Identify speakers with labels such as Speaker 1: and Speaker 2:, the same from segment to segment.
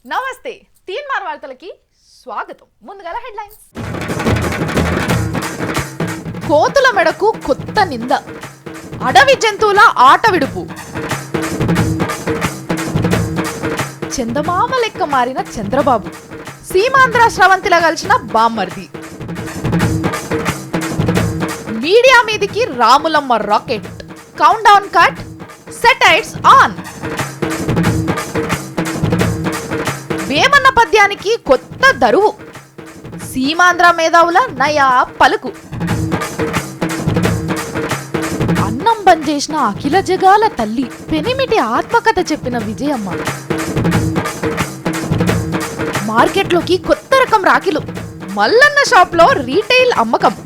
Speaker 1: నమస్తే తీన్మార్ వార్తలకి స్వాగతం. ముందుగా హెడ్లైన్స్. కోతుల మెడకు కొత్త నింద, అడవి జంతువుల ఆట విడుపు, చందమామ లెక్క మారిన చంద్రబాబు, సీమాంధ్ర స్రవంతిలా కలిసిన బామ్మర్ది, మీడియా మీదికి Ramulamma rocket, countdown cut, satires on. Vemanna పద్యానికి కొత్త దరువు, సీమాంధ్ర మేధావుల నయా పలుకు, అన్నం బంద్ చేసిన అఖిల జగాల తల్లి పెనిమిటి ఆత్మకథ చెప్పిన విజయమ్మ, మార్కెట్లోకి కొత్త రకం రాఖీలు, మల్లన్న షాప్ లో రీటైల్ అమ్మకం.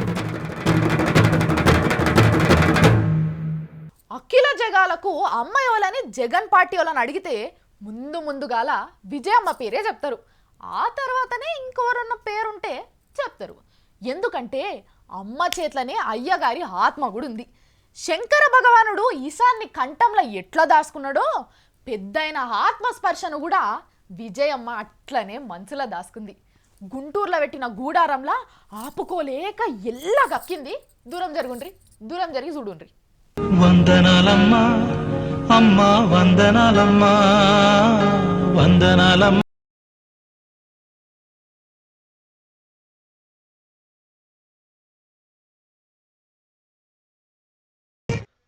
Speaker 1: అఖిల జగాలకు అమ్మాయోలని జగన్ పార్టీ వాళ్ళని అడిగితే ముందుగాల విజయమ్మ పేరే చెప్తారు. ఆ తర్వాతనే ఇంకెవరన్న పేరుంటే చెప్తారు. ఎందుకంటే అమ్మ చేట్లనే అయ్యగారి ఆత్మ కూడా ఉంది. శంకర భగవానుడు ఈశాన్ని కంఠంలో ఎట్లా దాచుకున్నాడో పెద్దయిన ఆత్మస్పర్శను కూడా విజయమ్మ అట్లనే మనసులో దాచుకుంది. గుంటూరులో పెట్టిన గూడారంలా ఆపుకోలేక ఎల్లా గక్కింది. దూరం జరిగి చూడుండ్రి.
Speaker 2: వందనాలమ్మా అమ్మా, వందనాలమ్మా వందనాలమ్మా.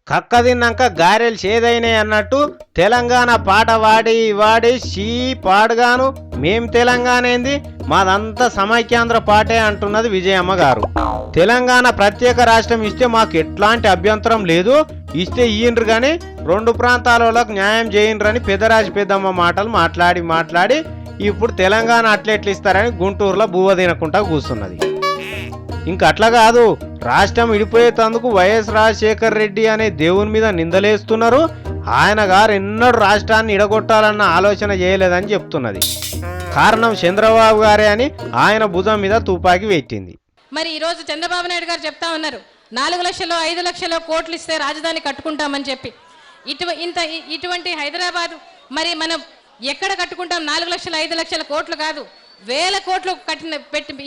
Speaker 3: కక్క తిన్నాక గారెలు చేదైనాయి అన్నట్టు తెలంగాణ పాట వాడి షీ పాడుగాను మేం తెలంగాణ ఏంది, మాదంతా సమైక్యాంధ్ర పాటే అంటున్నది విజయమ్మ గారు. తెలంగాణ ప్రత్యేక రాష్ట్రం ఇస్తే మాకు ఎట్లాంటి అభ్యంతరం లేదు, ఇస్తే ఇయ్యండ్రు కానీ రెండు ప్రాంతాలకు న్యాయం చేయండ్రని పెద్దరాజు పెద్దమ్మ మాటలు మాట్లాడి ఇప్పుడు తెలంగాణ అట్లెట్లు ఇస్తారని గుంటూరులో బువ్వ తినకుండా కూర్చున్నది. ఇంక అట్లా కాదు, రాష్ట్రం విడిపోయేందుకు వైఎస్ రాజశేఖర్ రెడ్డి అనే దేవుని మీద నిందలేస్తున్నారు. ఆయన గారు ఎన్నడూ రాష్ట్రాన్ని ఇడగొట్టాలన్న ఆలోచన చేయలేదని చెప్తున్నది. కారణం చంద్రబాబు గారే అని ఆయన భుజం మీద తుపాకీ పెట్టింది.
Speaker 4: మరి ఈరోజు చంద్రబాబు నాయుడు గారు చెప్తా ఉన్నారు 4 లక్షలు 5 లక్షలు కోట్లు ఇస్తే రాజధాని కట్టుకుంటామని చెప్పి. ఇటువంటి హైదరాబాద్ మరి మనం ఎక్కడ కట్టుకుంటాం? 4 లక్షలు 5 లక్షల కోట్లు కాదు, 1000 కోట్లు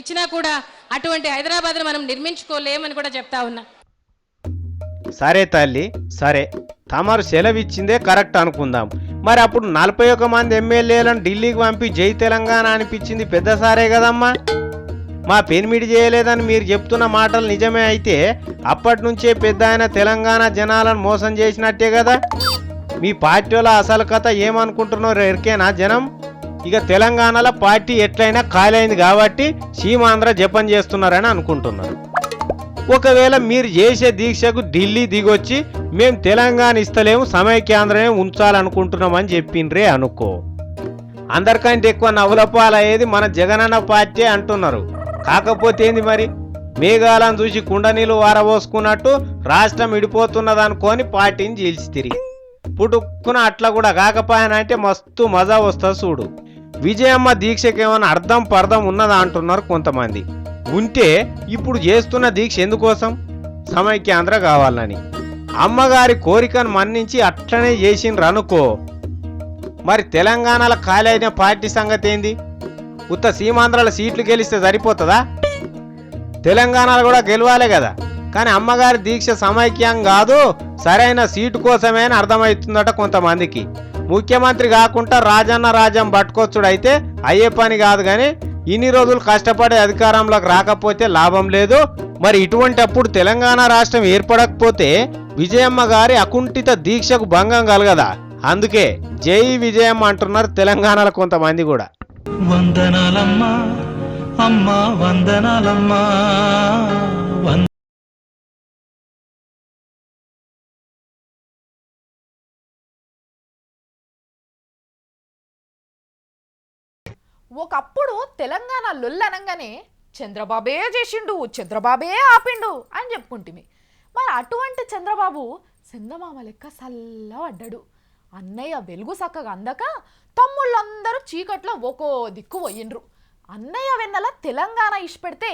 Speaker 4: ఇచ్చినా కూడా అటువంటి హైదరాబాద్ను మనం నిర్మించుకోలేమని కూడా చెప్తా ఉన్నా.
Speaker 3: సరే తల్లి, సరే తమరు సెలవిచ్చిందే కరెక్ట్ అనుకుందాం. మరి అప్పుడు 41 మంది ఎమ్మెల్యేలను ఢిల్లీకి పంపి జై తెలంగాణ అనిపించింది పెద్ద సారే కదమ్మా. మా పెనిమిడి చేయలేదని మీరు చెప్తున్న మాటలు నిజమే అయితే అప్పటి నుంచే పెద్ద ఆయన తెలంగాణ జనాలను మోసం చేసినట్టే కదా. మీ పార్టీలో అసలు కథ ఏమనుకుంటున్నారో ఎరికేనా జనం? ఇక తెలంగాణలో పార్టీ ఎట్లయినా ఖాళీ కాబట్టి సీమాంధ్ర జపం చేస్తున్నారని అనుకుంటున్నారు. ఒకవేళ మీరు చేసే దీక్షకు ఢిల్లీ దిగొచ్చి మేం తెలంగాణ ఇస్తలేము, సమైక్యాంధ్రమే ఉంచాలనుకుంటున్నామని చెప్పిండ్రే అనుకో, అందరికంటే ఎక్కువ నవ్వులపాలయ్యేది మన జగనన్న పార్టీ అంటున్నారు. కాకపోతే ఏంది మరి, మేఘాలను చూసి కుండనీళ్ళు వారబోసుకున్నట్టు రాష్ట్రం విడిపోతున్నది అనుకొని పార్టీని చీల్చితిరి. పుట్టుకున్న అట్లా కూడా కాకపోయానంటే మస్తు మజా వస్తుంది చూడు. విజయమ్మ దీక్షకి ఏమైనా అర్థం పర్థం ఉన్నదా అంటున్నారు కొంతమంది. ఉంటే ఇప్పుడు చేస్తున్న దీక్ష ఎందుకోసం? సమైక్యాంధ్ర కావాలని. అమ్మగారి కోరికను మన్నించి అట్లనే చేసిండ్రు అనుకో, మరి తెలంగాణలో ఖాళీ అయిన పార్టీ సంగతి ఏంది? ఉత్త సీమాంధ్రాల సీట్లు గెలిస్తే సరిపోతుందా? తెలంగాణలో కూడా గెలవాలి కదా. కానీ అమ్మగారి దీక్ష సమైక్యం కాదు, సరైన సీటు కోసమే అని అర్థమవుతుందట కొంతమందికి. ముఖ్యమంత్రి కాకుండా రాజం పట్టుకొచ్చుడైతే అయ్యే పని కాదు. కానీ ఇన్ని రోజులు కష్టపడి అధికారంలోకి రాకపోతే లాభం లేదు. మరి ఇటువంటి అప్పుడు తెలంగాణ రాష్ట్రం ఏర్పడకపోతే విజయమ్మ గారి అకుంఠిత దీక్షకు భంగం కలగదా? అందుకే జై విజయమ్మ అంటున్నారు తెలంగాణలో కొంతమంది కూడా.
Speaker 2: వందనాలమ్మా అమ్మా, వందనాలమ్మా.
Speaker 1: ఒకప్పుడు తెలంగాణ లొల్లనంగానే చంద్రబాబే చేసిండు, చంద్రబాబే ఆపిండు అని చెప్పుకుంటుంది. మరి అటువంటి చంద్రబాబు చందమామ లెక్క సల్లబడ్డాడు. అన్నయ్య వెలుగు చక్కగా అందక తమ్ముళ్ళందరూ చీకట్లో ఒక్కో దిక్కు పోయిండ్రు. అన్నయ్య వెన్నెల తెలంగాణ ఇష్టపెడితే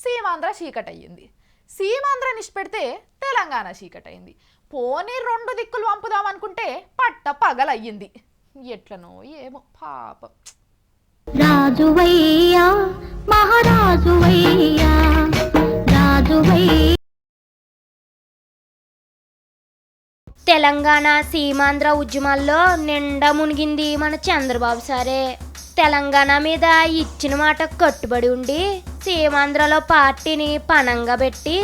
Speaker 1: సీమాంధ్ర చీకటయ్యింది, సీమాంధ్ర నిష్పెడితే తెలంగాణ చీకటయింది. పోనీ 2 దిక్కులు పంపుదామనుకుంటే పట్ట పగలయ్యింది. ఎట్లనో ఏమో పాపం.
Speaker 5: రాజువయ్యా మహారాజువయ్యా రాజువయ్యా. తెలంగాణ సీమాంధ్ర ఉద్యమాల్లో నిండా మునిగింది మన చంద్రబాబు సారే. తెలంగాణ మీద ఇచ్చిన మాట కట్టుబడి ఉండి సీమాంధ్రలో పార్టీని పణంగా పెట్టి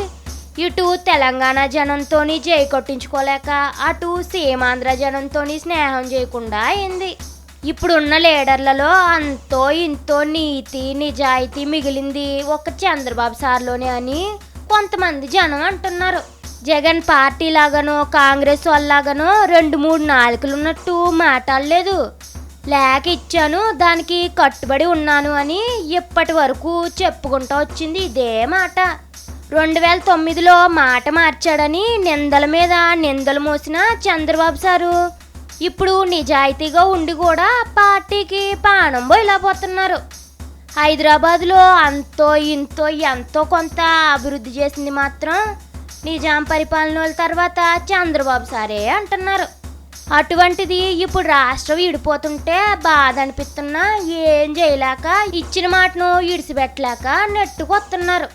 Speaker 5: ఇటు తెలంగాణ జనంతోని జై కొట్టించుకోలేక అటు సీమాంధ్ర జనంతోని స్నేహం చేయకుండా అయింది. ఇప్పుడున్న లీడర్లలో అంతో ఇంతో నీతి నిజాయితీ మిగిలింది ఒక చంద్రబాబు సార్లోనే అని కొంతమంది జనం అంటున్నారు. జగన్ పార్టీ లాగానో కాంగ్రెస్ వాళ్ళలాగానో 2-3 నాలుకలు ఉన్నట్టు మాట్లాడలేదు. లేక ఇచ్చాను దానికి కట్టుబడి ఉన్నాను అని ఇప్పటి వరకు చెప్పుకుంటూ వచ్చింది ఇదే మాట. 2009లో మాట మార్చాడని నిందల మీద నిందలు మోసిన చంద్రబాబు సారు ఇప్పుడు నిజాయితీగా ఉండి కూడా పార్టీకి పానం పోయిపోతున్నారు. హైదరాబాద్లో అంతో ఇంతో ఎంతో కొంత అభివృద్ధి చేసింది మాత్రం నిజాం పరిపాలన తర్వాత చంద్రబాబు సారే అంటున్నారు. అటువంటిది ఇప్పుడు రాష్ట్రం విడిపోతుంటే బాధ అనిపిస్తున్నా ఏం చేయలేక ఇచ్చిన మాటను ఇడిసిపెట్టలేక నెట్టుకొస్తున్నారు.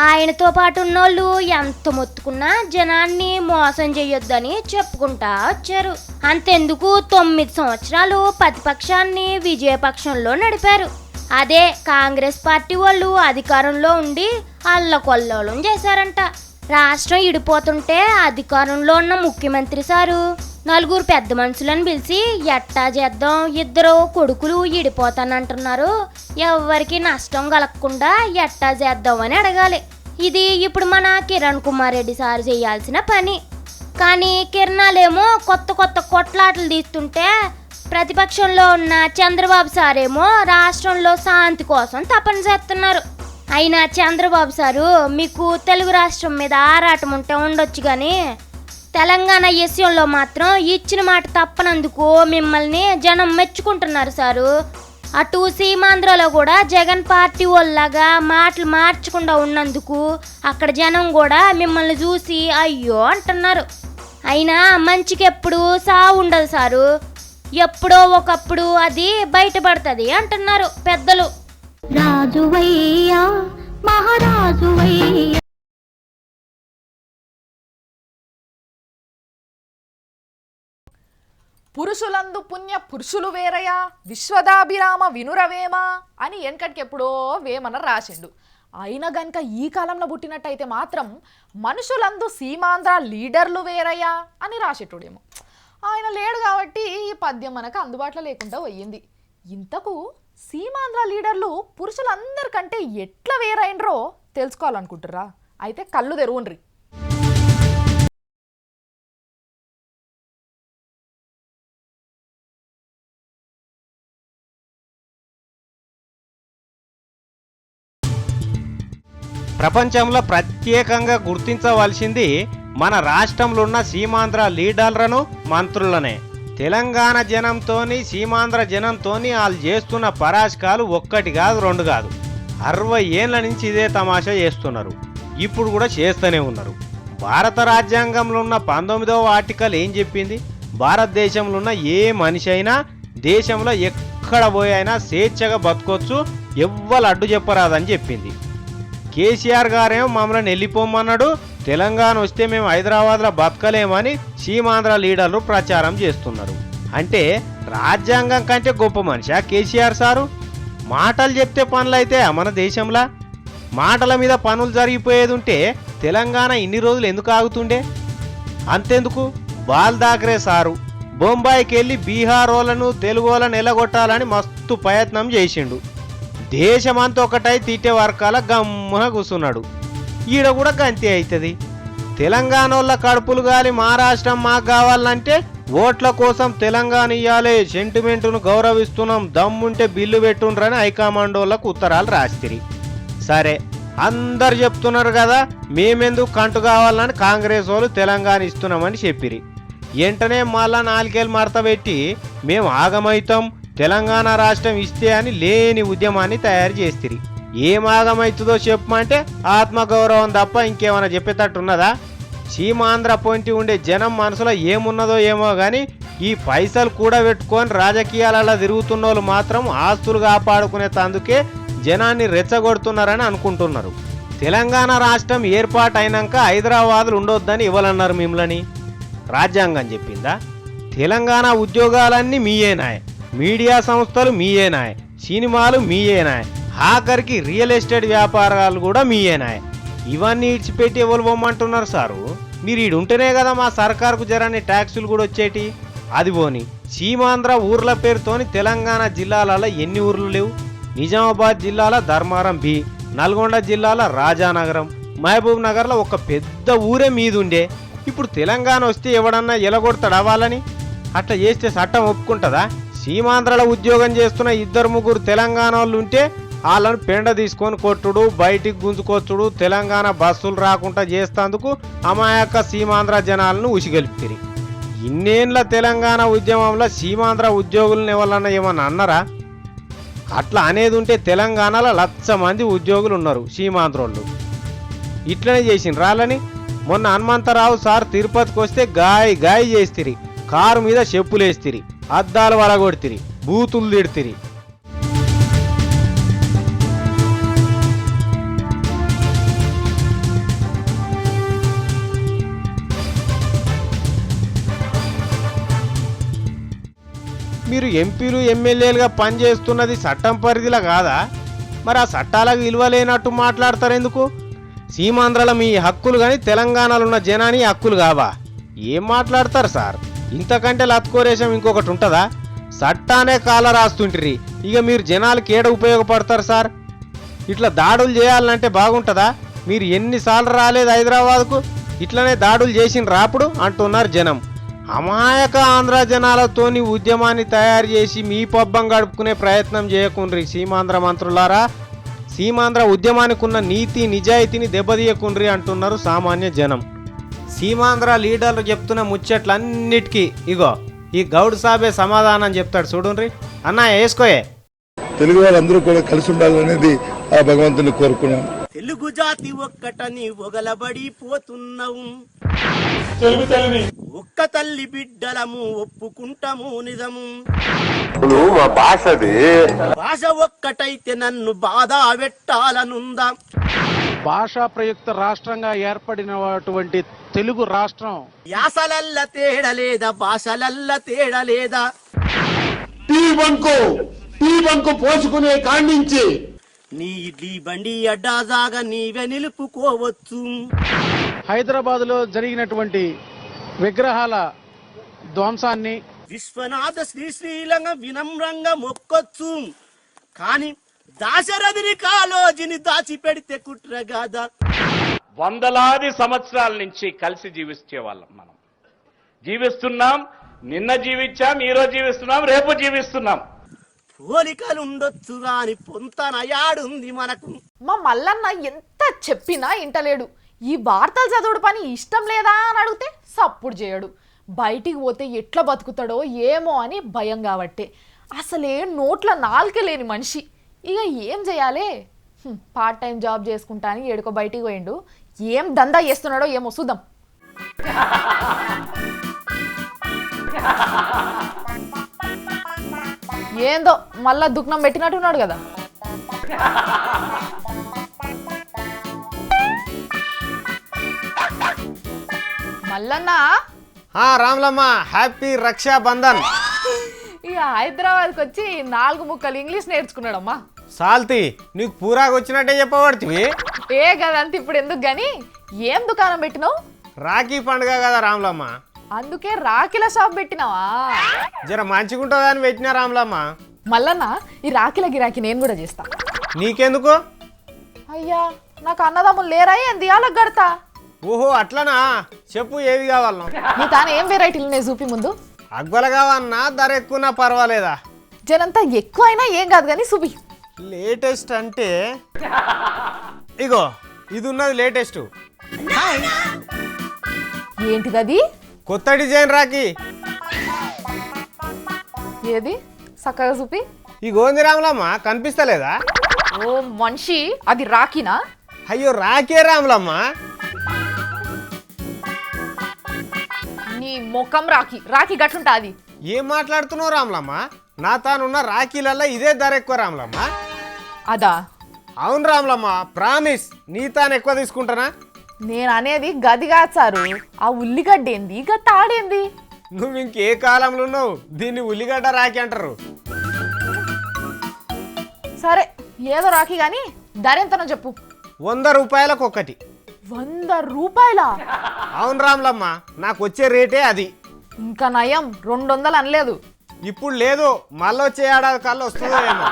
Speaker 5: ఆయనతో పాటు ఉన్నోళ్ళు ఎంత మొత్తుకున్నా జనాన్ని మోసం చేయొద్దని చెప్పుకుంటా వచ్చారు. అంతెందుకు 9 సంవత్సరాలు ప్రతిపక్షాన్ని విజయపక్షంలో నడిపారు. అదే కాంగ్రెస్ పార్టీ వాళ్ళు అధికారంలో ఉండి అల్లకొల్లోలం చేశారంట. రాష్ట్రం ఇడిపోతుంటే అధికారంలో ఉన్న ముఖ్యమంత్రి సారు 4 పెద్ద మనుషులను పిలిచి ఎట్టా చేద్దాం, 2 కొడుకులు ఇడిపోతానంటున్నారు, ఎవరికి నష్టం కలగకుండా ఎట్టా చేద్దాం అని అడగాలి. ఇది ఇప్పుడు మన కిరణ్ కుమార్ రెడ్డి సార్ చేయాల్సిన పని. కానీ కిరణాలేమో కొత్త కొత్త కొట్లాటలు తీస్తుంటే ప్రతిపక్షంలో ఉన్న చంద్రబాబు సారేమో రాష్ట్రంలో శాంతి కోసం తపన చేస్తున్నారు. అయినా చంద్రబాబు సారు మీకు తెలుగు రాష్ట్రం మీద ఆరాటం ఉంటే ఉండొచ్చు, కానీ తెలంగాణ విషయంలో మాత్రం ఇచ్చిన మాట తప్పనందుకు మిమ్మల్ని జనం మెచ్చుకుంటున్నారు సారు. అటు సీమాంధ్రలో కూడా జగన్ పార్టీ వాళ్ళలాగా మాటలు మార్చకుండా ఉన్నందుకు అక్కడ జనం కూడా మిమ్మల్ని చూసి అయ్యో అంటున్నారు. అయినా మంచికి ఎప్పుడు సావు ఉండదు సారు, ఎప్పుడో ఒకప్పుడు అది బయటపడుతుంది అంటున్నారు పెద్దలు. రాజువయ్యా మహారాజువయ్యా.
Speaker 1: పురుషులందు పుణ్య పురుషులు వేరయా విశ్వదాభిరామ వినురవేమ అని వెనకటికి ఎప్పుడో వేమన రాసిండు. అయినా గనుక ఈ కాలంలో పుట్టినట్టయితే మాత్రం మనుషులందు సీమాంధ్ర లీడర్లు వేరయ్యా అని రాసేటోడేమో. ఆయన లేడు కాబట్టి ఈ పద్యం మనకు అందుబాటులో లేకుండా పోయింది. ఇంతకు సీమాంధ్ర లీడర్లు పురుషులందరికంటే ఎట్లా వేరైనరో తెలుసుకోవాలనుకుంటుర్రా? అయితే కళ్ళు తెరువుండ్రి.
Speaker 3: ప్రపంచంలో ప్రత్యేకంగా గుర్తించవలసింది మన రాష్ట్రంలో ఉన్న సీమాంధ్ర లీడర్లను మంత్రులనే. తెలంగాణ జనంతోని సీమాంధ్ర జనంతోని వాళ్ళు చేస్తున్న పరాశకాలు 1 కాదు 2 కాదు, 60 ఏళ్ళ నుంచి ఇదే తమాషా చేస్తున్నారు. ఇప్పుడు కూడా చేస్తూనే ఉన్నారు. భారత రాజ్యాంగంలో ఉన్న 19వ ఆర్టికల్ ఏం చెప్పింది? భారతదేశంలో ఉన్న ఏ మనిషి అయినా దేశంలో ఎక్కడ పోయినా స్వేచ్ఛగా బతకొచ్చు, ఎవ్వరు అడ్డు చెప్పరాదని చెప్పింది. కేసీఆర్ గారేమో మమ్మల్ని వెళ్ళిపోమన్నాడు, తెలంగాణ వస్తే మేము హైదరాబాద్లో బతకలేమని సీమాంధ్ర లీడర్లు ప్రచారం చేస్తున్నారు. అంటే రాజ్యాంగం కంటే గొప్ప మనిషా కేసీఆర్ సారు? మాటలు చెప్తే పనులు అయితే మన దేశంలో మాటల మీద పనులు జరిగిపోయేది ఉంటే తెలంగాణ ఇన్ని రోజులు ఎందుకు ఆగుతుండే? అంతెందుకు, బాల్ ఠాక్రే సారు బొంబాయికి వెళ్ళి బీహార్ వాళ్ళను తెలుగు వాళ్ళను ఎలగొట్టాలని మస్తు ప్రయత్నం చేసిండు. దేశమంతా ఒకటై తీటే వర్కాల గమ్మున కూర్చున్నాడు. ఈడ కూడా గంతే అవుతుంది. తెలంగాణ వాళ్ళ కడుపులు గాలి మహారాష్ట్రం మాకు కావాలంటే ఓట్ల కోసం తెలంగాణ ఇయ్యాలి, సెంటిమెంటును గౌరవిస్తున్నాం, దమ్ముంటే బిల్లు పెట్టుండ్రని హైకమాండ్ వాళ్ళకు ఉత్తరాలు రాస్తిరి. సరే, అందరు చెప్తున్నారు కదా మేమెందుకు కంటు కావాలని కాంగ్రెస్ వాళ్ళు తెలంగాణ ఇస్తున్నామని చెప్పిరి. వెంటనే మళ్ళా 4 ఏళ్ళు మడత పెట్టి మేము ఆగమవుతాం, తెలంగాణ రాష్ట్రం ఇస్తే అని లేని ఉద్యమాన్ని తయారు చేస్తిరి. ఏం ఆగమవుతుందో చెప్పమంటే ఆత్మగౌరవం తప్ప ఇంకేమైనా చెప్పేటట్టున్నదా? సీమాంధ్ర పొంటి ఉండే జనం మనసులో ఏమున్నదో ఏమో కానీ ఈ పైసలు కూడా పెట్టుకొని రాజకీయాలలో తిరుగుతున్న వాళ్ళు మాత్రం ఆస్తులు కాపాడుకునే తందుకే జనాన్ని రెచ్చగొడుతున్నారని అనుకుంటున్నారు. తెలంగాణ రాష్ట్రం ఏర్పాటైనాక హైదరాబాద్లు ఉండొద్దని ఇవ్వాలన్నారు మిమ్మల్ని. రాజ్యాంగం చెప్పిందా? తెలంగాణ ఉద్యోగాలన్నీ మీయేనాయ్, మీడియా సంస్థలు మీయేనాయ్, సినిమాలు మీయేనాయ్, ఆఖరికి రియల్ ఎస్టేట్ వ్యాపారాలు కూడా మీయేనాయ్. ఇవన్నీ ఇడిచిపెట్టి ఎవరు పోమంటున్నారు సారు? మీరు ఈడుంటేనే కదా మా సర్కారుకు జరాన్ని ట్యాక్సులు కూడా వచ్చేటి. అది పోని సీమాంధ్ర ఊర్ల పేరుతోని తెలంగాణ జిల్లాలలో ఎన్ని ఊర్లు లేవు? నిజామాబాద్ జిల్లాల ధర్మారం బి, నల్గొండ జిల్లాల రాజానగరం, మహబూబ్ నగర్లో ఒక పెద్ద ఊరే మీదుండే. ఇప్పుడు తెలంగాణ వస్తే ఎవడన్నా ఎలగొడతాడా వాళ్ళని? అట్లా చేస్తే చట్టం ఒప్పుకుంటుందా? సీమాంధ్రలో ఉద్యోగం చేస్తున్న 2-3 తెలంగాణ వాళ్ళు ఉంటే వాళ్ళను పెండ తీసుకొని కొట్టుడు, బయటికి గుంజుకొచ్చుడు, తెలంగాణ బస్సులు రాకుండా చేస్తేందుకు అమాయక సీమాంధ్ర జనాలను ఉసిగొల్పిరి. ఇన్నేళ్ల తెలంగాణ ఉద్యమంలో సీమాంధ్ర ఉద్యోగులను ఎవరన్నా ఏమన్నా అన్నారా? అట్లా అనేది ఉంటే తెలంగాణలో 1,00,000 మంది ఉద్యోగులు ఉన్నారు సీమాంధ్రోళ్ళు. ఇట్లనే చేసిన రాళ్ళని. మొన్న హనుమంతరావు సార్ తిరుపతికి వస్తే గాయ చేస్తిరి, కారు మీద చెప్పులేస్తిరి, అద్దాలు వలగొడితిరి, బూతులు తిడితిరి. మీరు ఎంపీలు ఎమ్మెల్యేలుగా పనిచేస్తున్నది చట్టం పరిధిలో కాదా? మరి ఆ చట్టాలకు విలువ లేనట్టు మాట్లాడతారు ఎందుకు? సీమాంధ్రలో మీ హక్కులు కానీ తెలంగాణలో ఉన్న జనాని హక్కులు కావా? ఏం మాట్లాడతారు సార్? ఇంతకంటే లత్కోరేషం ఇంకొకటి ఉంటుందా? చట్టానే కాల రాస్తుంటిరి, ఇక మీరు జనాలకి ఏడ ఉపయోగపడతారు సార్? ఇట్లా దాడులు చేయాలంటే బాగుంటుందా? మీరు ఎన్నిసార్లు రాలేదు హైదరాబాద్కు? ఇట్లనే దాడులు చేసిన రాపుడు అంటున్నారు జనం. అమాయక ఆంధ్ర జనాలతోని ఉద్యమాన్ని తయారు చేసి మీ పబ్బం గడుపుకునే ప్రయత్నం చేయకుండ్రి సీమాంధ్ర మంత్రులారా. సీమాంధ్ర ఉద్యమానికి ఉన్న నీతి నిజాయితీని దెబ్బతీయకుండ్రి అంటున్నారు సామాన్య జనం. సీమాంధ్ర లీడర్లు చెప్తున్న ముచ్చట్లన్నిటికీ ఇగో ఈ గౌడ్ సాబే సమాధానం చెప్తాడు చూడుండ్రి. అన్న వేసుకోయే.
Speaker 6: తెలుగు వాళ్ళందరూ కూడా కలిసి ఉండాలనేది ఆ భగవంతుని కోరుకున్నాం.
Speaker 7: తెలుగు జాతి ఒక్కటని ఒగలబడి పోతున్నావు, ఒక్క తల్లి బిడ్డలము ఒప్పుకుంటాము నిజము. భాష ఒక్కటైతే నన్ను బాధ పెట్టాలనుందా?
Speaker 8: భాషా ప్రయుక్త రాష్ట్రంగా ఏర్పడినటువంటి తెలుగు రాష్ట్రం
Speaker 7: యాసలల్ల తేడలేదా, భాషలల్ల తేడలేదా?
Speaker 9: బంకు పోసుకునే కాండించి
Speaker 7: నీ ఇడ్లీ బండి అడ్డాజాగా నీవే నిలుపుకోవచ్చు.
Speaker 8: హైదరాబాద్ లో జరిగినటువంటి విగ్రహాల ధ్వంసాన్ని
Speaker 7: విశ్వనాథ శ్రీలంగ వినమ్రంగా మొక్కొచ్చు, కానీ దాశరథిని కాలోజిని దాచిపెడితే కుట్రగాదా?
Speaker 10: వందలాది సంవత్సరాల నుంచి కలిసి జీవించే వాళ్ళం మనం. జీవిస్తున్నాం, నిన్న జీవించాం, ఈరోజు జీవిస్తున్నాం, రేపు జీవిస్తున్నాం.
Speaker 7: పోలికలుండొచ్చు గాని పొంతన యాడుంది మనకు?
Speaker 1: మా మల్లన్న ఎంత చెప్పినా ఇంటలేడు. ఈ వార్తలు చదువుడు పని ఇష్టం లేదా అని అడిగితే సప్పుడు చేయడు. బయటికి పోతే ఎట్లా బతుకుతాడో ఏమో అని భయం కాబట్టే. అసలే నోట్ల నాలుక లేని మనిషి. ఇక ఏం చేయాలి? పార్ట్ టైం జాబ్ చేసుకుంటా అని ఏడుకో బయటికి పోయిండు. ఏం దందా చేస్తున్నాడో ఏమో చూద్దాం. ఏందో మళ్ళా దుఃఖం పెట్టినట్టున్నాడు కదా. మల్లన్న
Speaker 3: రాములమ్మ, హ్యాపీ రక్షాబంధన్.
Speaker 1: ఇక హైదరాబాద్కి వచ్చి 4 ముక్కలు ఇంగ్లీష్ నేర్చుకున్నాడమ్మా.
Speaker 3: సాల్తీ నీకు పూరాగా వచ్చినట్టే చెప్పబడుతుంది.
Speaker 1: ఏ కదంత ఇప్పుడు ఎందుకు గాని, ఏం దుకాణం పెట్టినావు?
Speaker 3: రాఖీ పండుగ కదా రాములమ్మ,
Speaker 1: అందుకే రాఖీల షాప్ పెట్టినావా?
Speaker 3: జర మంచిగుంటుందని పెట్టినా రాములమ్మ.
Speaker 1: మల్లన్న ఈ రాఖీల గిరాకీ నేను కూడా చేస్తా.
Speaker 3: నీకెందుకు?
Speaker 1: అయ్యా నాకు అన్నదమ్ములు లేరా ఏంది వాళ్ళకి గడతా?
Speaker 3: ఓహో అట్లనా, చెప్పు ఏవి కావాలను.
Speaker 1: నీ తాను ఏం వెరైటీలు నేను చూపి ముందు.
Speaker 3: అగ్వలు కావన్నా ధర ఎక్కువనా పర్వాలేదా?
Speaker 1: జనంతా ఎక్కువ అయినా ఏం కాదు కానీ చూపి.
Speaker 3: లేటెస్ట్ అంటే ఇగో ఇది ఉన్నది లేటెస్ట్.
Speaker 1: ఏంటిది అది?
Speaker 3: కొత్త డిజైన్ రాఖీ.
Speaker 1: ఏది చక్కగా చూపి.
Speaker 3: ఈ గోంది రాములమ్మ కనిపిస్తలేదా?
Speaker 1: ఓ మనిషి, అది రాఖీనా?
Speaker 3: అయ్యో రాఖీ రాములమ్మ.
Speaker 1: మొఖం రాఖీ రాఖీ గట్లుంటాది.
Speaker 3: ఏం మాట్లాడుతున్నావు రామ్లమ్మ? నా తానున్న రాఖీలల్లో ఇదే ధర ఎక్కువ రామ్లమ్మ.
Speaker 1: అదా?
Speaker 3: అవును రామ్లమ్మ, ప్రామిస్ నీ తాను ఎక్కువ తీసుకుంటానా?
Speaker 1: నేను అనేది గది కాదు సారు. ఆ ఉల్లిగడ్డ ఏంది, ఇక తాడేంది?
Speaker 3: నువ్వు ఇంకే కాలంలో ఉన్నావు, దీన్ని ఉల్లిగడ్డ రాఖీ అంటారు.
Speaker 1: సరే ఏదో రాఖీ గాని ధర ఎంతనో చెప్పు.
Speaker 3: 100 రూపాయలకు ఒకటి.
Speaker 1: 100 రూపాయల?
Speaker 3: అవును రామ్లమ్మ, నాకు వచ్చే రేటే అది.
Speaker 1: ఇంకా నయం 200 అనలేదు.
Speaker 3: ఇప్పుడు లేదు, మళ్ళీ వచ్చే ఏడాది కల్లా వస్తుందో ఏమో.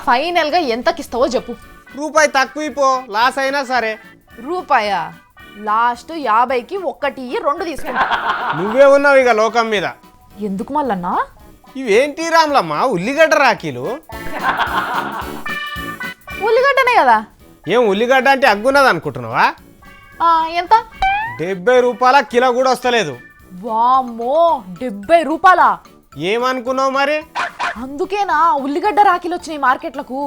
Speaker 1: ఫైనల్ గా ఎంతకిస్తావో చెప్పు.
Speaker 3: రూపాయి తక్కువ పో, లాస్ అయినా సరే.
Speaker 1: రూపాయా? లాస్ట్ 50కి 1 2 తీసుకుంటా.
Speaker 3: నువ్వే ఉన్నావు ఇక లోకం మీద.
Speaker 1: ఎందుకు మళ్ళన్నా?
Speaker 3: ఇవేంటి రామ్లమ్మ, ఉల్లిగడ్డ రాఖీలు?
Speaker 1: ఉల్లిగడ్డనే కదా.
Speaker 3: ఏం ఉల్లిగడ్డ అంటే అగ్గున్నది అనుకుంటున్నావా?
Speaker 1: ఎంత?
Speaker 3: 70 రూపాయల కిలో కూడా వస్తలేదు.
Speaker 1: వామ్మో, 70 రూపాయల?
Speaker 3: ఏమనుకున్నావు మరి?
Speaker 1: అందుకేనా ఉల్లిగడ్డ రాఖీలు వచ్చినాయి మార్కెట్లకు?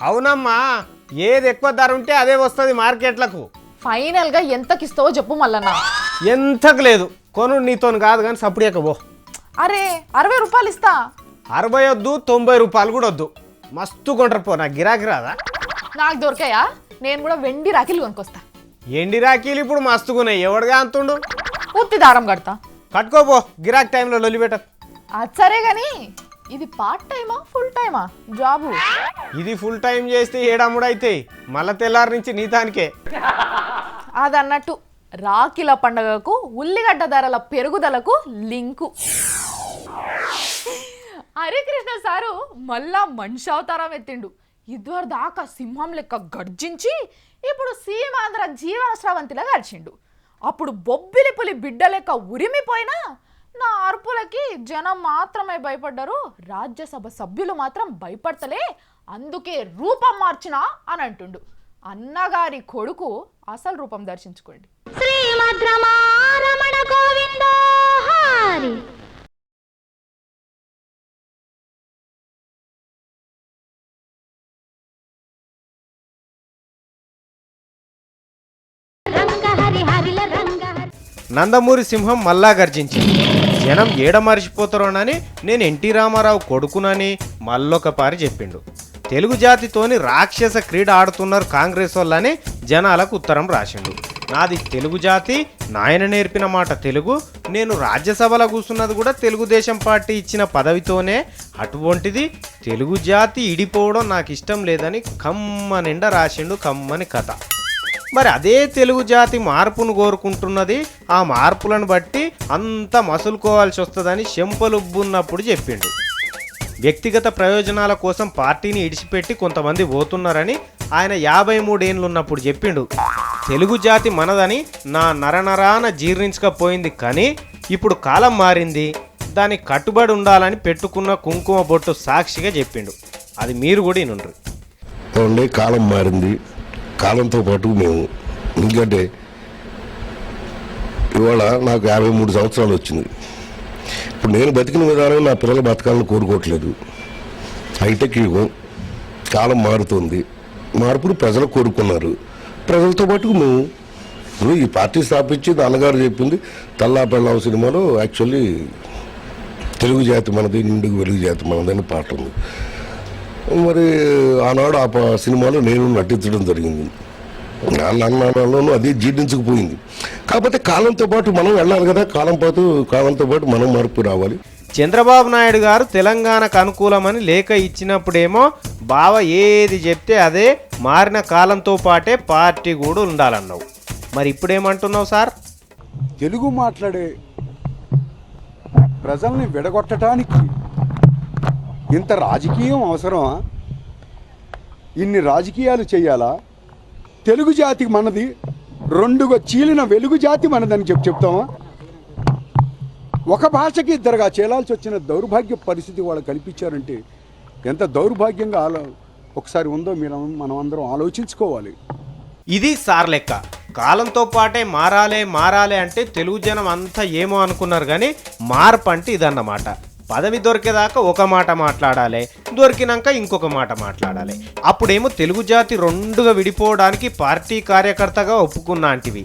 Speaker 3: అవునమ్మా, ఏది ఎక్కువ ధర ఉంటే అదే వస్తుంది మార్కెట్లకు.
Speaker 1: ఫైనల్ గా ఎంతకిస్తావో చెప్పు మల్లన్న.
Speaker 3: ఎంతకు లేదు, కొను నీతోని కాదు కానీ సప్పుడేక పో.
Speaker 1: అరే 60 రూపాయలు ఇస్తా.
Speaker 3: 60 వద్దు, 90 రూపాయలు కూడా వద్దు. మస్తు కొంటారు పో, నాకు గిరాకీ రాదా?
Speaker 1: నాకు దొరికాయా? నేను కూడా వెండి రాఖీలు కొనుక్కొస్తా.
Speaker 3: ఎండి రాఖీలు ఇప్పుడు మస్తుగున్నాయి, ఎవడుగా అంతుండు?
Speaker 1: ఉత్తి దారం కడతా.
Speaker 3: కట్టుకోపో, గిరాకీ టైంలో లొల్లి పెట్ట.
Speaker 1: అది సరే గాని ఇది పార్ట్ టైమా ఫుల్ టైమా జాబు?
Speaker 3: ఇది ఫుల్ టైం చేస్తే ఏడమ్ముడు అయితే మళ్ళా తెల్లారి నుంచి నీతానికే.
Speaker 1: అదన్నట్టు రాఖీల పండగకు ఉల్లిగడ్డ ధరల పెరుగుదలకు లింకు. హరికృష్ణ సారు మళ్ళా మనిషి అవతారం ఎత్తిండు. ఇదివరకు దాకా సింహం లెక్క గర్జించి ఇప్పుడు సీమాంధ్ర జీవన స్రవంతిలా గడిచిండు. అప్పుడు బొబ్బిలి పులి బిడ్డ లెక్క ఉరిమిపోయినా నా అరుపులకి జనం మాత్రమే భయపడ్డారు, రాజ్యసభ సభ్యులు మాత్రం భయపడతలే, అందుకే రూపం మార్చినా అని అంటుండు. అన్నగారి కొడుకు అసలు రూపం దర్శించుకోండి.
Speaker 5: శ్రీమద్రమారమణ గోవిందో హరి.
Speaker 3: నందమూరి సింహం మళ్ళా గర్జించింది. జనం ఏడ మరిచిపోతారోనని నేను ఎన్టీ రామారావు కొడుకునని మళ్ళొక పారి చెప్పిండు. తెలుగు జాతితోని రాక్షస క్రీడ ఆడుతున్నారు కాంగ్రెస్ వాళ్ళని జనాలకు ఉత్తరం రాసిండు. నాది తెలుగు జాతి, నాయన నేర్పిన మాట తెలుగు, నేను రాజ్యసభలో కూర్చున్నది కూడా తెలుగుదేశం పార్టీ ఇచ్చిన పదవితోనే, అటువంటిది తెలుగు జాతి ఇడిపోవడం నాకు ఇష్టం లేదని కమ్మ నిండా రాసిండు. కమ్మని కథ. మరి అదే తెలుగు జాతి మార్పును కోరుకుంటున్నది, ఆ మార్పులను బట్టి అంతా మసులుకోవాల్సి వస్తుందని చెంపలుబ్బున్నప్పుడు చెప్పిండు. వ్యక్తిగత ప్రయోజనాల కోసం పార్టీని ఇడిచిపెట్టి కొంతమంది పోతున్నారని ఆయన 53 ఏళ్ళు ఉన్నప్పుడు చెప్పిండు. తెలుగు జాతి మనదని నా నరనరాన జీర్ణించకపోయింది, కానీ ఇప్పుడు కాలం మారింది, దానికి కట్టుబడి ఉండాలని పెట్టుకున్న కుంకుమ బొట్టు సాక్షిగా చెప్పిండు. అది మీరు కూడా వినుండ్రి.
Speaker 6: కాలం మారింది, కాలంతో పాటు మేము, ఎందుకంటే ఇవాళ నాకు 53 సంవత్సరాలు వచ్చింది. ఇప్పుడు నేను బతికిన విధానం నా పిల్లలు బతకాలని కోరుకోవట్లేదు. హైటెక్ యుగం, కాలం మారుతుంది, మార్పును ప్రజలు కోరుకున్నారు. ప్రజలతో పాటు మేము ఇప్పుడు ఈ పార్టీ స్థాపించింది అన్నగారు చెప్పింది తల్లా పెళ్ళాం సినిమాలో యాక్చువల్లీ తెలుగు జాతి మనది, నిండుకు వెలుగు జాతి మనదని పాట ఉంది. మరి ఆనాడు ఆ సినిమాలో నేను నటించడం జరిగింది. అన్నలోనూ అది జీర్ణించకపోయింది. కాకపోతే కాలంతో పాటు మనం వెళ్ళాలి కదా, కాలంతో పాటు మనం మార్పు రావాలి.
Speaker 3: చంద్రబాబు నాయుడు గారు తెలంగాణకు అనుకూలమని లేఖ ఇచ్చినప్పుడేమో బావ ఏది చెప్తే అదే, మారిన కాలంతో పాటే పార్టీ కూడా ఉండాలన్నావు. మరి ఇప్పుడేమంటున్నావు సార్?
Speaker 11: తెలుగు మాట్లాడే ప్రజల్ని విడగొట్టడానికి ఇంత రాజకీయం అవసరమా? ఇన్ని రాజకీయాలు చేయాలా? తెలుగు జాతికి మనది, రెండుగా చీలిన వెలుగు జాతి మనదని చెప్తామా? ఒక భాషకి ఇద్దరుగా చేయాల్సి వచ్చిన దౌర్భాగ్య పరిస్థితి వాళ్ళు కల్పించారంటే ఎంత దౌర్భాగ్యంగా ఒకసారి ఉందో మనం అందరం ఆలోచించుకోవాలి.
Speaker 3: ఇది సార్ లెక్క. కాలంతో పాటే మారాలే అంటే తెలుగు జనం అంతా ఏమో అనుకున్నారు, కానీ మార్పు అంటే ఇదన్నమాట. పదవి దొరికేదాకా ఒక మాట మాట్లాడాలి, దొరికినాక ఇంకొక మాట మాట్లాడాలి. అప్పుడేమో తెలుగు జాతి రెండుగా విడిపోవడానికి పార్టీ కార్యకర్తగా ఒప్పుకున్నా అంటివి,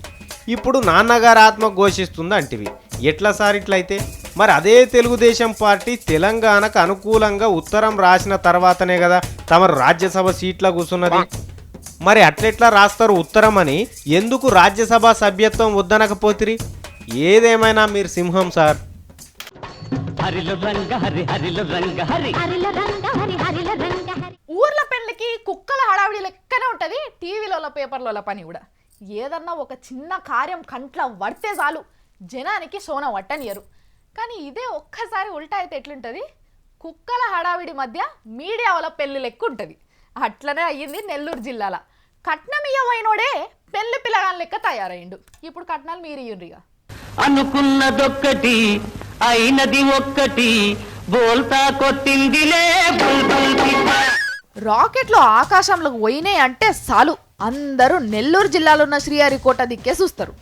Speaker 3: ఇప్పుడు నాన్నగారు ఆత్మ ఘోషిస్తుంది అంటివి. ఎట్లా సార్ ఇట్లయితే? మరి అదే తెలుగుదేశం పార్టీ తెలంగాణకు అనుకూలంగా ఉత్తరం రాసిన తర్వాతనే కదా తమరు రాజ్యసభ సీట్ల కూర్చున్నది. మరి అట్లెట్లా రాస్తారు ఉత్తరం అని? ఎందుకు రాజ్యసభ సభ్యత్వం వద్దనకపోతిరి? ఏదేమైనా మీరు సింహం సార్.
Speaker 1: ఊర్ల పెళ్ళికి కుక్కల హడావిడి లెక్కనే ఉంటుంది టీవీలలో పేపర్లలో పని కూడా. ఏదన్నా ఒక చిన్న కార్యం కంట్ల పడితే చాలు జనానికి సోన వట్టనియరు. కానీ ఇదే ఒక్కసారి ఉల్టా అయితే ఎట్లుంటుంది? కుక్కల హడావిడి మధ్య మీడియా వాళ్ళ పెళ్లి లెక్క ఉంటుంది. అట్లనే అయ్యింది నెల్లూరు జిల్లాల. కట్నమియ్యమైనోడే పెళ్లి పిల్లగాని లెక్క తయారైండు. ఇప్పుడు కట్నాలు మీరు ఇయ్యండిగా.
Speaker 2: అనుకున్నదొక్కటి అయినది ఒక్కటి బోల్తా కొట్టిందిలే
Speaker 1: రాకెట్లు ఆకాశంలోకి పోయినాయి అంటే చాలు అందరూ నెల్లూరు జిల్లాలో ఉన్న శ్రీహరికోట దిక్కే చూస్తారు.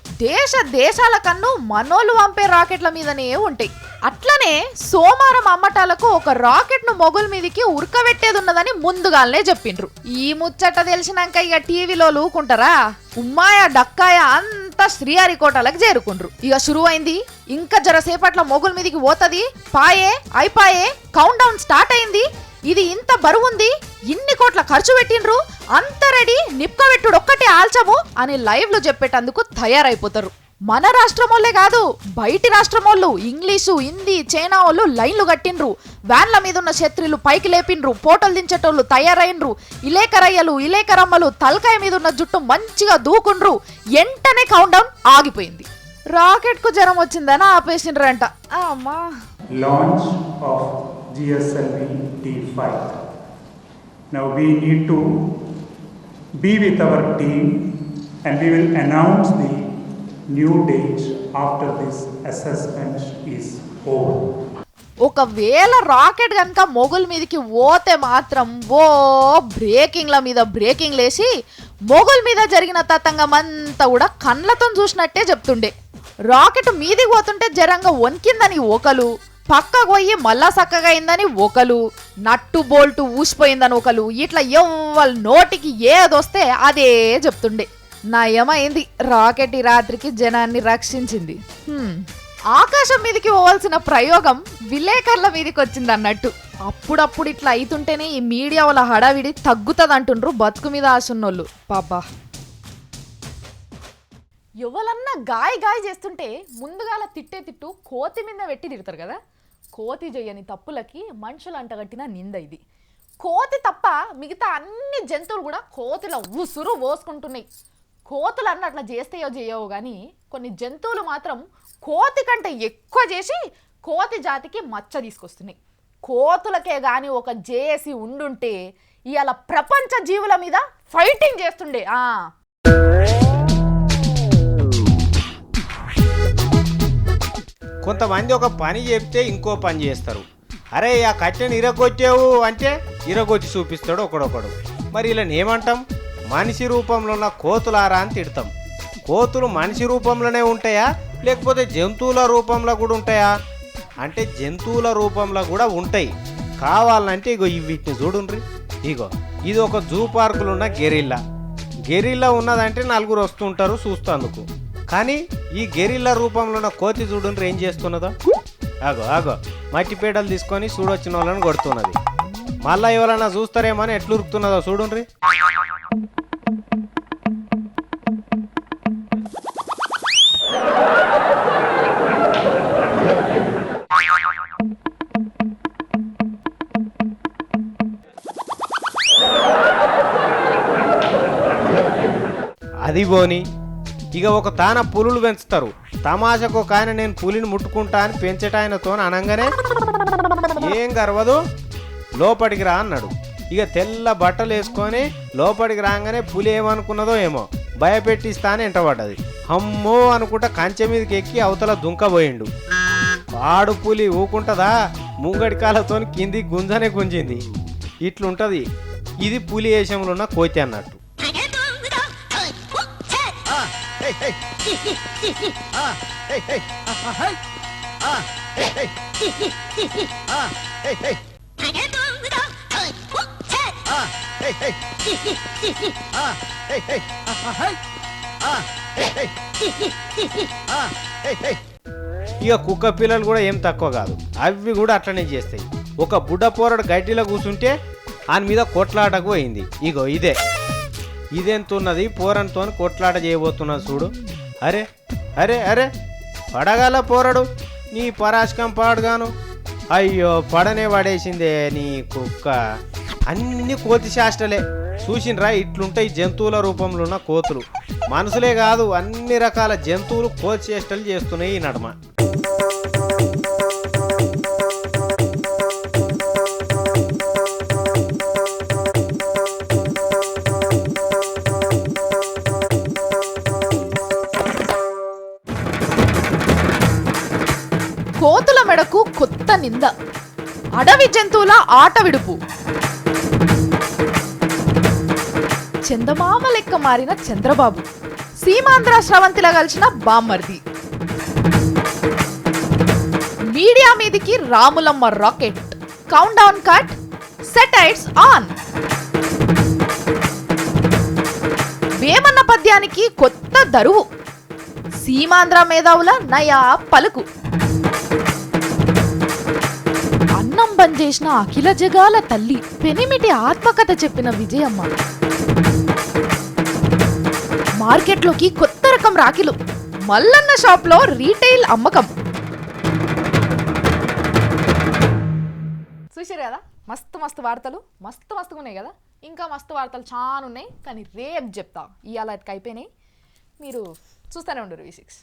Speaker 1: దేశాల కన్ను మనోళ్ళు పంపే రాకెట్ల మీదనే ఉంటాయి. అట్లనే సోమవారం అమ్మటాలకు ఒక రాకెట్ ను మొగుల మీదికి ఉరకబెట్టేది ఉన్నదని ముందుగానే చెప్పిండ్రు. ఈ ముచ్చట తెలిసినాక ఇక టీవీలో లూకుంటారా? ఉమ్మాయ డక్కాయ అంతా శ్రీహరికోటలకు చేరుకుండ్రు. ఇక శురువైంది. ఇంకా జరసేపట్ల మొగుల మీదికి పోతుంది. పాయే అయిపాయే, కౌంట్ డౌన్ స్టార్ట్ అయింది. ఇది ఇంత బరువుంది, ఇన్ని కోట్ల ఖర్చు పెట్టిండ్రు, అంత రెడీ, నిప్పబెట్టుడు ఒక్కటే ఆల్చము అని లైవ్ లో చెప్పేటందుకు తయారైపోతారు. మన రాష్ట్రమోళ్లే కాదు, బయటి రాష్ట్రమోళ్ళు ఇంగ్లీషు, హిందీ, చైనా వాళ్ళు లైన్లు కట్టిండ్రు. వ్యాన్ల మీద ఉన్న ఛత్రీలు పైకి లేపిండ్రు. ఫోటోలు దించేటోళ్ళు తయారైండ్రు. ఇలేకరయ్యలు, ఇలేకరమ్మలు తలకాయ మీద ఉన్న జుట్టు మంచిగా దూకుండ్రు. ఎంటనే కౌంట్ డౌన్ ఆగిపోయింది. రాకెట్ కు జ్వరం వచ్చిందని ఆపేసిండ్రంట. అమ్మా.
Speaker 12: Launch of GSLV T5. Now we need to be with our team and we will announce the new date after this assessment is over.
Speaker 1: ఒకవేళ రాకెట్ కనుక మొగుల మీదకి పోతే మాత్రం ఓ బ్రేకింగ్ల మీద బ్రేకింగ్ లేసి మొగుల మీద జరిగిన తతంగం అంతా కూడా కళ్ళతో చూసినట్టే చెప్తుండే. రాకెట్ మీదికి పోతుంటే జరంగా వణికిందని ఒకలు, పక్కకు పోయి మళ్ళా చక్కగా అయిందని ఒకలు, నట్టు బోల్టు ఊసిపోయిందని ఒకలు, ఇట్లా ఎవ్వరు నోటికి ఏదొస్తే అదే చెప్తుండే. నయమైంది రాకెట్ ఈ రాత్రికి జనాన్ని రక్షించింది. ఆకాశం మీదకి పోవాల్సిన ప్రయోగం విలేకరుల మీదకి వచ్చింది అన్నట్టు. అప్పుడప్పుడు ఇట్లా అయితుంటేనే ఈ మీడియా వాళ్ళ హడావిడి తగ్గుతుంది అంటుండ్రు బతుకు మీద ఆసున్నోళ్ళు. పాపా, ఎవరన్నా గాయ చేస్తుంటే ముందుగాల తిట్టే తిట్టు కోతి మీద పెట్టి తిడతారు కదా. కోతి చేయని తప్పులకి మనుషులు అంటగట్టిన నింద ఇది. కోతి తప్ప మిగతా అన్ని జంతువులు కూడా కోతిలో ఉసురు పోసుకుంటున్నాయి. కోతులు అన్న అట్లా చేస్తాయో చేయవో కానీ కొన్ని జంతువులు మాత్రం కోతి కంటే ఎక్కువ చేసి కోతి జాతికి మచ్చ తీసుకొస్తున్నాయి. కోతులకే కానీ ఒక జేఏసీ ఉండుంటే ఇవాళ ప్రపంచ జీవుల మీద ఫైటింగ్ చేస్తుండే.
Speaker 3: కొంతమంది ఒక పని చెప్తే ఇంకో పని చేస్తారు. అరే ఆ కట్టెని ఇరగొచ్చావు అంటే ఇరగొచ్చి చూపిస్తాడు ఒకడొకడు. మరి ఇలా ఏమంటాం? మనిషి రూపంలో ఉన్న కోతులారా అని తిడతాం. కోతులు మనిషి రూపంలోనే ఉంటాయా లేకపోతే జంతువుల రూపంలో కూడా ఉంటాయా అంటే జంతువుల రూపంలో కూడా ఉంటాయి. కావాలంటే ఇగో వీటిని చూడుండ్రి. ఇగో ఇది ఒక జూ పార్కులు ఉన్న గెరిల్లా ఉన్నదంటే నలుగురు వస్తుంటారు చూస్తందుకు. కానీ ఈ గెరిల్లా రూపంలో ఉన్న కోతి చూడుండ్రి ఏం చేస్తున్నదో. ఆగో మట్టిపేటలు తీసుకొని చూడొచ్చిన వాళ్ళని కొడుతున్నది. మళ్ళా ఎవరైనా చూస్తారేమో అని ఎట్లు ఉరుకుతున్నదో చూడుండ్రి. అది పోని ఇక ఒక తాన పులులు పెంచుతారు. తమాషకు ఒక ఆయన నేను పులిని ముట్టుకుంటా అని పెంచటాయనతో అనగానే ఏం గర్వదు లోపలికి రా అన్నాడు. ఇక తెల్ల బట్టలు వేసుకొని లోపలికి రాగానే పులి ఏమనుకున్నదో ఏమో భయపెట్టిస్తా అని ఎంటబడ్డది. అమ్మో అనుకుంటా కంచె మీదకి ఎక్కి అవతల దుంకబోయిండు. వాడు పులి ఊకుంటదా ముంగడి కాళ్ళతో కింది గుంజనే గుంజింది. ఇట్లుంటది. ఇది పులి వేషంలో ఉన్న కోతి అన్నట్టు. ఇక కుక్క పిల్లలు కూడా ఏం తక్కువ కాదు, అవి కూడా అట్లనే చేస్తాయి. ఒక బుడ్డ పోరడు గడ్డిలో కూర్చుంటే ఆయన మీద కొట్లాటకు పోయింది. ఇగో ఇదెంతున్నది, పోరనితో కొట్లాట చేయబోతున్నది చూడు. అరే అరే అరే పడగల పోరడు, నీ పరాశకం పాడుగాను. అయ్యో పడనే పడేసిందే నీ కుక్క. అన్ని కోతి శాస్త్రలే చూసినరా, ఇట్లుంటాయి జంతువుల రూపంలో ఉన్న కోతులు. మనుషులే కాదు, అన్ని రకాల జంతువులు కోతి చేష్టలు చేస్తున్నాయి ఈ నడమ.
Speaker 1: కోతుల మెడకు కొత్త నింద, అడవి జంతువుల ఆట విడుపు. చందమామ లెక్క మారిన చంద్రబాబు, సీమాంధ్ర స్రవంతిలా కలిసిన బామ్మర్ది. మీడియా మీదికి Ramulamma rocket, countdown cut, satires on. Vemanna పద్యానికి కొత్త దరువు, సీమాంధ్ర మేధావుల నయా పలుకు. అన్నం బంద్ చేసిన అఖిల జగాల తల్లి, పెనిమిటి ఆత్మకథ చెప్పిన విజయమ్మ. మార్కెట్లోకి కొత్త రకం రాఖీలు, మల్లన్న షాప్లో రీటైల్ అమ్మకం. చూసారు కదా, మస్తు వార్తలు మస్తుగా ఉన్నాయి కదా. ఇంకా మస్తు వార్తలు చాలా ఉన్నాయి, కానీ రేపు చెప్తా. ఇవాళ అయిపోయినాయి, మీరు చూస్తూనే ఉండరు V6.